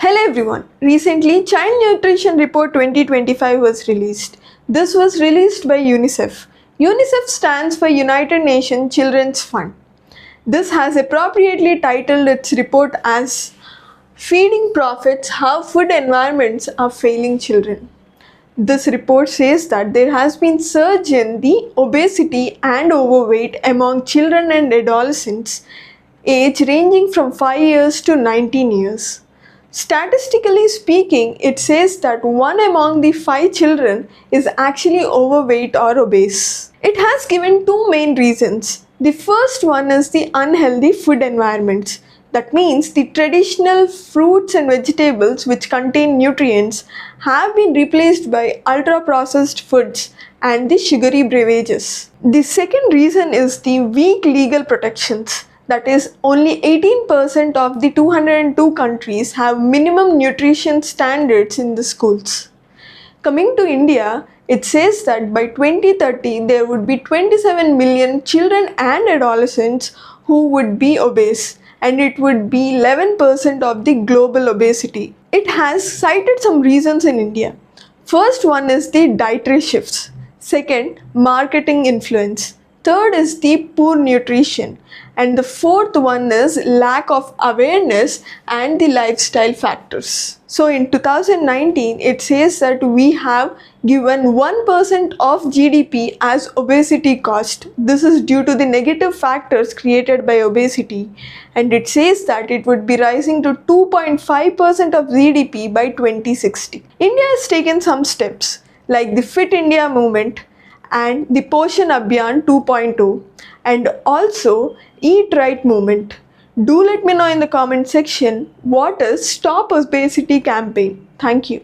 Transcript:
Hello everyone. Recently, Child Nutrition Report 2025 was released. This was released by UNICEF. UNICEF stands for United Nations Children's Fund. This has appropriately titled its report as Feeding Profits: How Food Environments Are Failing Children. This report says that there has been surge in the obesity and overweight among children and adolescents age ranging from 5 years to 19 years. Statistically speaking, it says that 1 among the 5 children is actually overweight or obese. It has given two main reasons. The first one is the unhealthy food environments. That means the traditional fruits and vegetables which contain nutrients have been replaced by ultra-processed foods and the sugary beverages. The second reason is the weak legal protections. That is, only 18% of the 202 countries have minimum nutrition standards in the schools. Coming to India, it says that by 2030 there would be 27 million children and adolescents who would be obese, and it would be 11% of the global obesity. It has cited some reasons in India. First one is the dietary shifts. Second, marketing influence. Third is the poor nutrition. And the fourth one is lack of awareness and the lifestyle factors. So in 2019, it says that we have given 1% of GDP as obesity cost. This is due to the negative factors created by obesity. And it says that it would be rising to 2.5% of GDP by 2060. India has taken some steps like the Fit India movement and the Poshan Abhiyan 2.0 and also Eat Right movement. Do let me know in the comment section what is Stop Obesity campaign. Thank you.